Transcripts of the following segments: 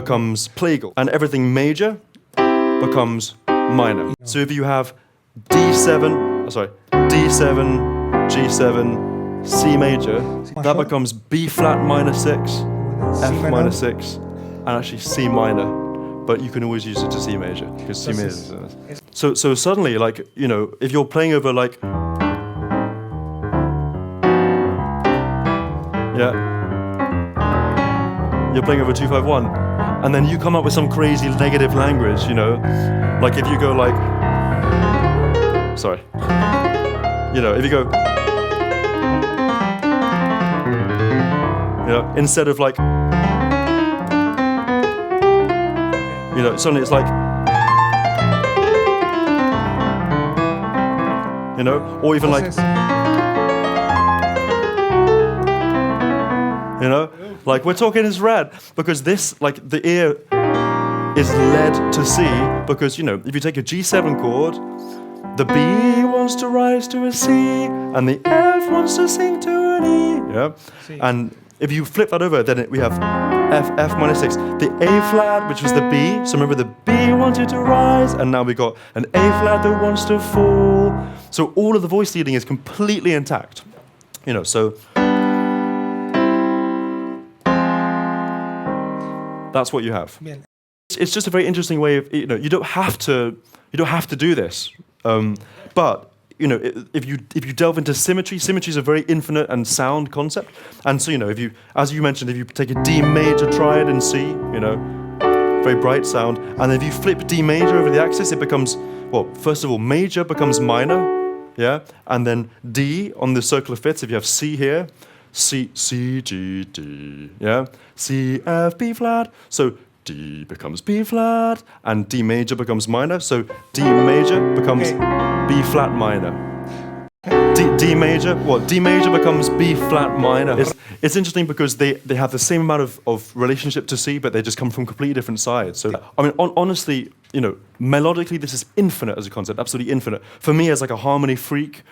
becomes plagal, and everything major becomes minor. So if you have D7, G7, C major, that becomes B flat minor 6, F minor 6, and actually C minor. But you can always use it to C major, because C major is... So suddenly, like, you know, if you're playing over, like... Yeah. You're playing over 251, and then you come up with some crazy negative language, you know? Like if you go like... Sorry. You know, if you go... You know, instead of like... You know, suddenly it's like... You know, or even like... You know, like we're talking is rad because this, like the ear is led to C because, you know, if you take a G7 chord, the B wants to rise to a C and the F wants to sing to an E, yeah? And if you flip that over, then we have F minor 6, the A flat, which was the B, so remember the B wanted to rise, and now we got an A flat that wants to fall. So all of the voice leading is completely intact, you know, so... That's what you have. It's just a very interesting way of, you know, you don't have to do this. But, you know, if you delve into symmetry is a very infinite and sound concept. And so, you know, if you, as you mentioned, if you take a D major triad in C, you know, very bright sound, and if you flip D major over the axis, it becomes, well, first of all, major becomes minor, yeah, and then D on the circle of fifths, if you have C here, C, G, D, yeah? C, F, B flat, so D becomes B flat, and D major becomes minor, so D major becomes B flat minor. D major, D major becomes B flat minor. It's interesting because they have the same amount of relationship to C, but they just come from completely different sides. So, I mean, honestly, you know, melodically, this is infinite as a concept, absolutely infinite. For me, as like a harmony freak,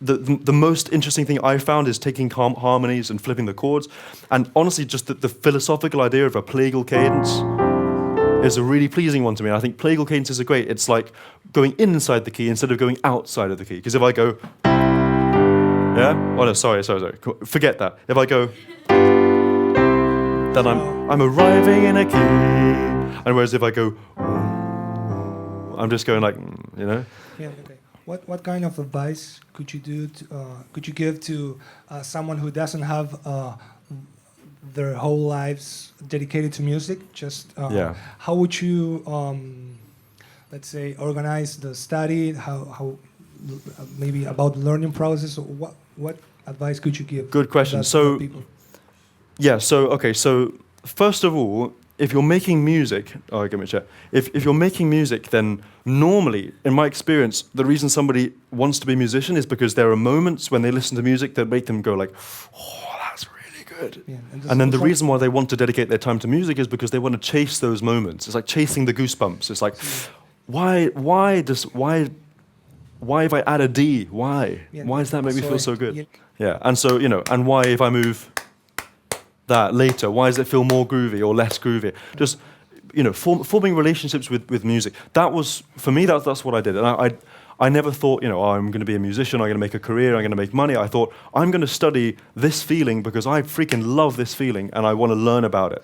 the most interesting thing I found is taking harmonies and flipping the chords. And honestly, just the philosophical idea of a plagal cadence is a really pleasing one to me. I think plagal cadences are great. It's like going inside the key instead of going outside of the key. Because if I go, yeah? Oh no, sorry. Forget that. If I go, then I'm arriving in a key. And whereas if I go, I'm just going like, you know? Yeah, okay. What kind of advice could you give to someone who doesn't have their whole lives dedicated to music? Just how would you, let's say, organize the study? How maybe about the learning process? Or what advice could you give? Good question. So, people? Yeah. So okay. So first of all, if you're making music, give me a chair. If you're making music, then normally, in my experience, the reason somebody wants to be a musician is because there are moments when they listen to music that make them go like, oh, that's really good. Yeah, and then the reason why they want to dedicate their time to music is because they want to chase those moments. It's like chasing the goosebumps. It's like, why if I add a D, why? Yeah, why does that make me feel so good? Yeah, and so, you know, and why if I move that later, why does it feel more groovy or less groovy? Just, you know, forming relationships with music. That was, for me, that's what I did. And I never thought, you know, oh, I'm going to be a musician, I'm going to make a career, I'm going to make money. I thought, I'm going to study this feeling because I freaking love this feeling and I want to learn about it.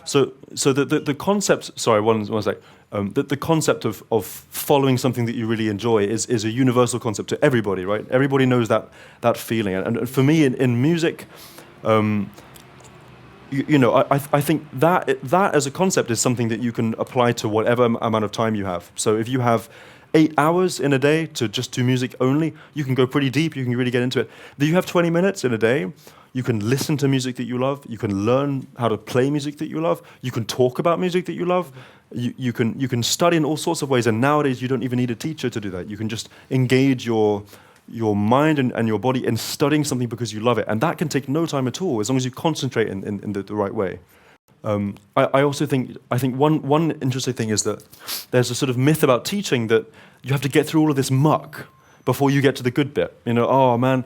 So the concept, sorry, one sec. The concept of following something that you really enjoy is a universal concept to everybody, right? Everybody knows that feeling. And for me, in music, you know, I think that as a concept is something that you can apply to whatever amount of time you have. So if you have 8 hours in a day to just do music only, you can go pretty deep, you can really get into it. If you have 20 minutes in a day, you can listen to music that you love, you can learn how to play music that you love, you can talk about music that you love, you can study in all sorts of ways, and nowadays you don't even need a teacher to do that. You can just engage your mind and your body in studying something because you love it. And that can take no time at all, as long as you concentrate in the right way. I also think one interesting thing is that there's a sort of myth about teaching that you have to get through all of this muck before you get to the good bit. You know, oh man,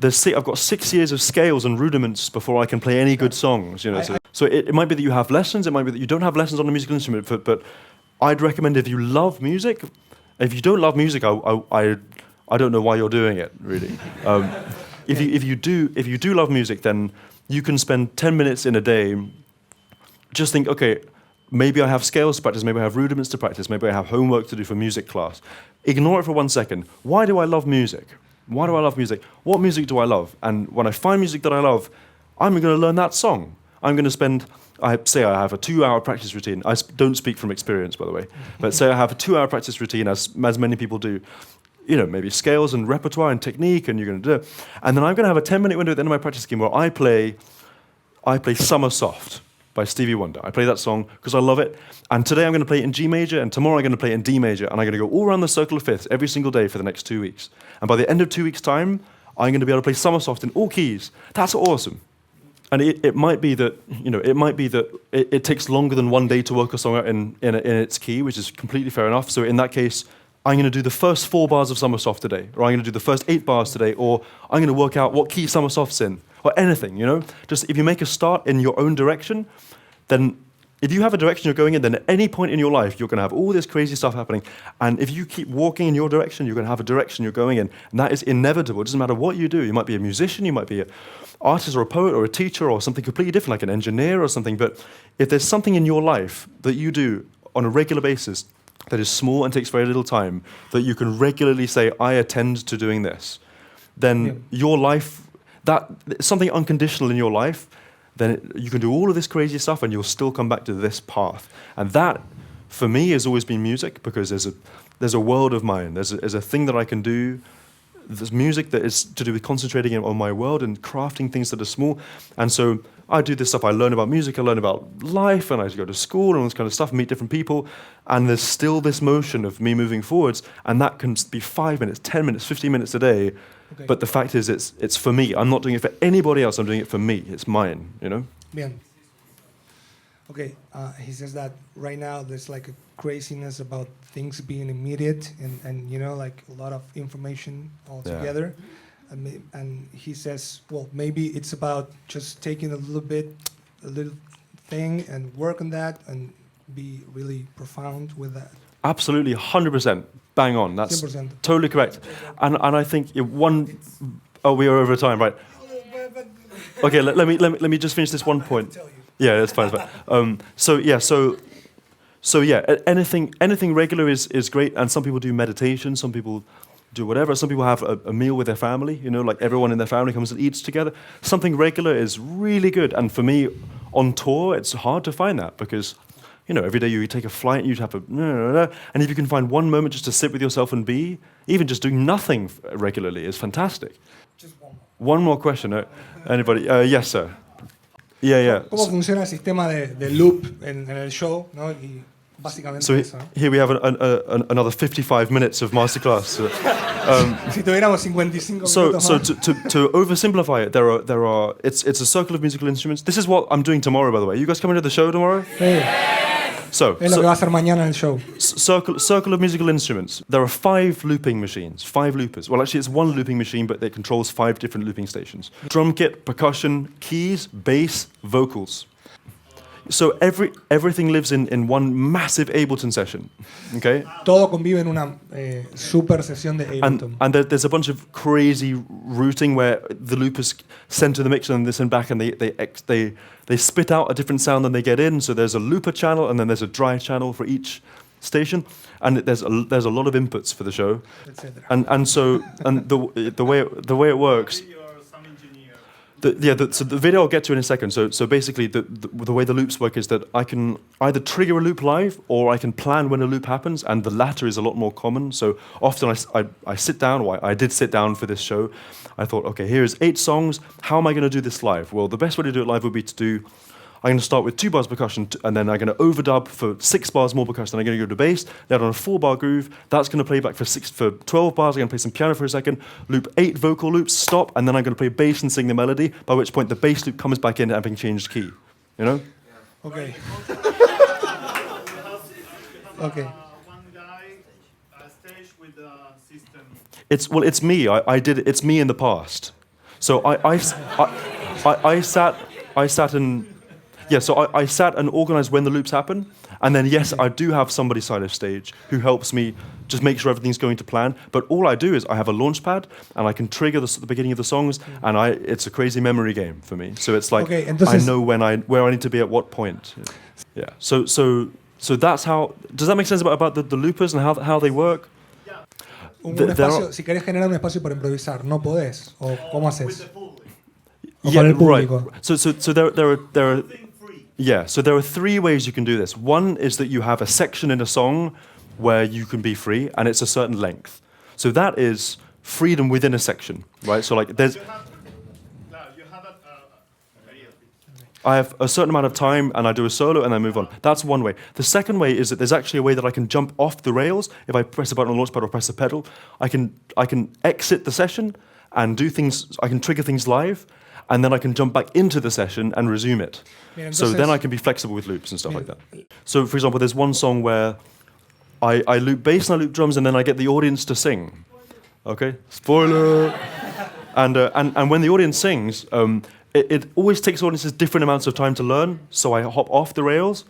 I've got 6 years of scales and rudiments before I can play any good songs. You know, so it might be that you have lessons. It might be that you don't have lessons on a musical instrument. But I'd recommend if you love music. If you don't love music, I don't know why you're doing it, really. If you do love music, then you can spend 10 minutes in a day. Just think, okay, maybe I have scales to practice, maybe I have rudiments to practice, maybe I have homework to do for music class. Ignore it for 1 second. Why do I love music? Why do I love music? What music do I love? And when I find music that I love, I'm going to learn that song. I'm going to spend, I have a 2-hour practice routine. I don't speak from experience, by the way. But say I have a 2-hour practice routine, as many people do. You know, maybe scales and repertoire and technique, and you're going to do it. And then I'm going to have a 10-minute window at the end of my practice scheme where I play Summer Soft by Stevie Wonder. I play that song because I love it. And today I'm going to play it in G major, and tomorrow I'm going to play it in D major, and I'm going to go all around the circle of fifths every single day for the next 2 weeks. And by the end of 2 weeks' time, I'm going to be able to play Summer Soft in all keys. That's awesome. And it might be that, you know, it takes longer than 1 day to work a song out in its key, which is completely fair enough. So in that case, I'm going to do the first 4 bars of Summer Soft today, or I'm going to do the first 8 bars today, or I'm going to work out what key Summer Soft's in, or anything, you know? Just if you make a start in your own direction, then if you have a direction you're going in, then at any point in your life, you're going to have all this crazy stuff happening. And if you keep walking in your direction, you're going to have a direction you're going in. And that is inevitable. It doesn't matter what you do. You might be a musician, you might be an artist or a poet or a teacher or something completely different, like an engineer or something. But if there's something in your life that you do on a regular basis that is small and takes very little time, that you can regularly say, I attend to doing this, then your life, that something unconditional in your life, then you can do all of this crazy stuff and you'll still come back to this path. And that, for me, has always been music, because there's a world of mine. There's a thing that I can do. There's music that is to do with concentrating on my world and crafting things that are small. And so I do this stuff. I learn about music, I learn about life, and I go to school and all this kind of stuff, meet different people. And there's still this motion of me moving forwards, and that can be 5 minutes, 10 minutes, 15 minutes a day. Okay. But the fact is, it's for me. I'm not doing it for anybody else. I'm doing it for me. It's mine, you know? Bien. Okay, he says that right now there's like a craziness about things being immediate and you know, like a lot of information all together. And he says, well, maybe it's about just taking a little thing and work on that and be really profound with that. Absolutely, 100%. Bang on. That's 100%. Totally correct. And I think we are over time, right? Okay, let me just finish this one point. Yeah, that's fine. So anything regular is great, and some people do meditation, some people do whatever. Some people have a meal with their family, you know, like everyone in their family comes and eats together. Something regular is really good, and for me, on tour, it's hard to find that, because, you know, every day you take a flight, you have and if you can find one moment just to sit with yourself and be, even just doing nothing regularly is fantastic. Just one more question. Anybody? Yes, sir. Yeah. ¿Cómo funciona el sistema de loop en el show, ¿no? Y básicamente so eso, ¿no? Here we have another 55 minutes of masterclass. Si tuviéramos 55 so minutos más. To oversimplify it, there are it's a circle of musical instruments. This is what I'm doing tomorrow, by the way. You guys coming to the show tomorrow? Sí. So, es lo que va a hacer mañana en el show. Circle of musical instruments. There are 5 looping machines, 5 loopers. Well, actually, it's 1 looping machine, but it controls 5 different looping stations. Drum kit, percussion, keys, bass, vocals. So everything lives in one massive Ableton session, okay? Todo convive en una super sesión de Ableton. And there's a bunch of crazy routing where the loopers send to the mixer and they send back, and they spit out a different sound than they get in. So there's a looper channel, and then there's a dry channel for each station, and there's a lot of inputs for the show. And so the way it works. So the video I'll get to in a second. So basically, the way the loops work is that I can either trigger a loop live, or I can plan when a loop happens, and the latter is a lot more common. So often I sit down, or I did sit down for this show. I thought, okay, here's 8 songs. How am I going to do this live? Well, the best way to do it live would be I'm going to start with 2 bars percussion, and then I'm going to overdub for 6 bars more percussion. I'm going to go to bass, then on a 4-bar groove. That's going to play back for 12 bars. I'm going to play some piano for a second, loop 8 vocal loops, stop, and then I'm going to play bass and sing the melody, by which point the bass loop comes back in having changed key. You know? Okay. Okay. One guy stage with the system. It's me. I did it. It's me in the past. So I sat and yeah. So I sat and organised when the loops happen, and then yes, I do have somebody side of stage who helps me just make sure everything's going to plan. But all I do is I have a launch pad, and I can trigger the beginning of the songs, and it's a crazy memory game for me. So it's like I know where I need to be at what point. Yeah. So that's how. Does that make sense about the loopers and how they work? Si querés generar un espacio para improvisar, ¿no podés? ¿O cómo haces? Yeah, right. So there are three ways you can do this. One is that you have a section in a song where you can be free, and it's a certain length. So that is freedom within a section, right? So like there's. I have a certain amount of time and I do a solo and I move on. That's one way. The second way is that there's actually a way that I can jump off the rails. If I press a button on the launch pad or press a pedal, I can exit the session and do things, I can trigger things live, and then I can jump back into the session and resume it. So then I can be flexible with loops and stuff like that. So for example, there's one song where I loop bass and I loop drums and then I get the audience to sing. Okay? Spoiler! And when the audience sings, it always takes audiences different amounts of time to learn, so I hop off the rails,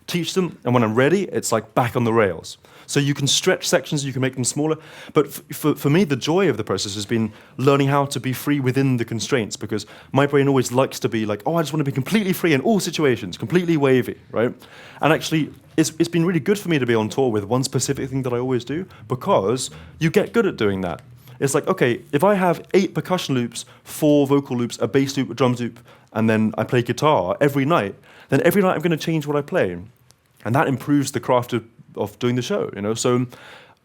teach them, and when I'm ready, it's like back on the rails. So you can stretch sections, you can make them smaller, but for me, the joy of the process has been learning how to be free within the constraints, because my brain always likes to be like, oh, I just want to be completely free in all situations, completely wavy, right? And actually, it's been really good for me to be on tour with one specific thing that I always do, because you get good at doing that. It's like, okay, if I have 8 percussion loops, 4 vocal loops, a bass loop, a drums loop, and then I play guitar every night, then every night I'm going to change what I play. And that improves the craft of doing the show, you know? So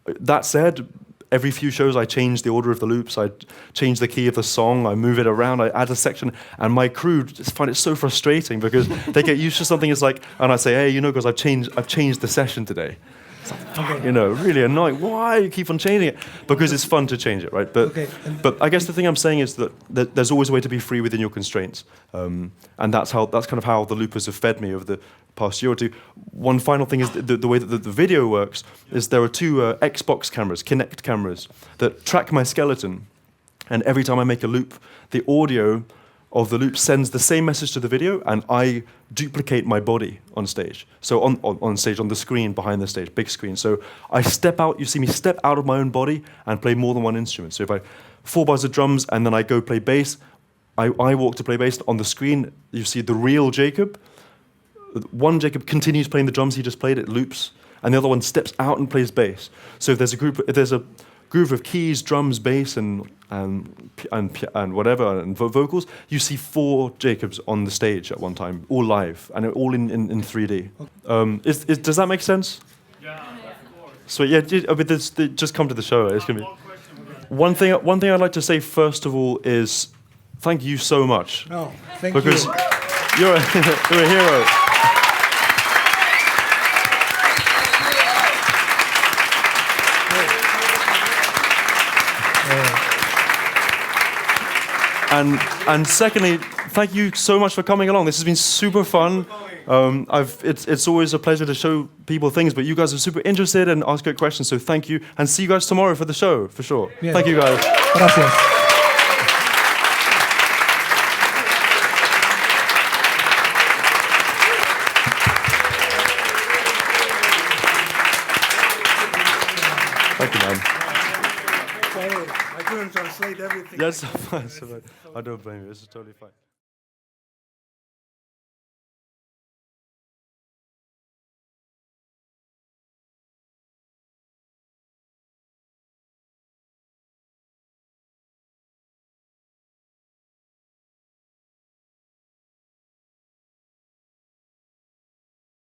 that said, every few shows I change the order of the loops, I change the key of the song, I move it around, I add a section, and my crew just find it so frustrating because they get used to something. It's like, and I say, hey, you know, because I've changed the session today. Like, you know, really annoying. Why you keep on changing it? Because it's fun to change it, right? But I guess the thing I'm saying is that there's always a way to be free within your constraints, and that's kind of how the loopers have fed me over the past year or two. One final thing is the way that the video works is there are 2 Xbox cameras, Kinect cameras, that track my skeleton, and every time I make a loop, the audio of the loop sends the same message to the video, and I duplicate my body on stage. So on stage, on the screen, behind the stage, big screen. So I step out, you see me step out of my own body and play more than one instrument. So if I 4 bars of drums and then I go play bass, I walk to play bass. On the screen, you see the real Jacob. One Jacob continues playing the drums he just played, it loops, and the other one steps out and plays bass. So if there's a groove of keys, drums, bass, and whatever, and vocals, you see 4 Jacobs on the stage at one time, all live, and all in 3D. Does that make sense? Yeah, of course. So yeah, just come to the show. It's gonna be. One thing I'd like to say first of all is thank you so much. No, thank you. Because you're a hero. And secondly, thank you so much for coming along. This has been super fun. It's always a pleasure to show people things, but you guys are super interested and ask great questions, so thank you. And see you guys tomorrow for the show, for sure. Yeah. Thank you, guys. Gracias. Thank you, man. I couldn't translate everything. Yes, I don't blame you. This is totally fine.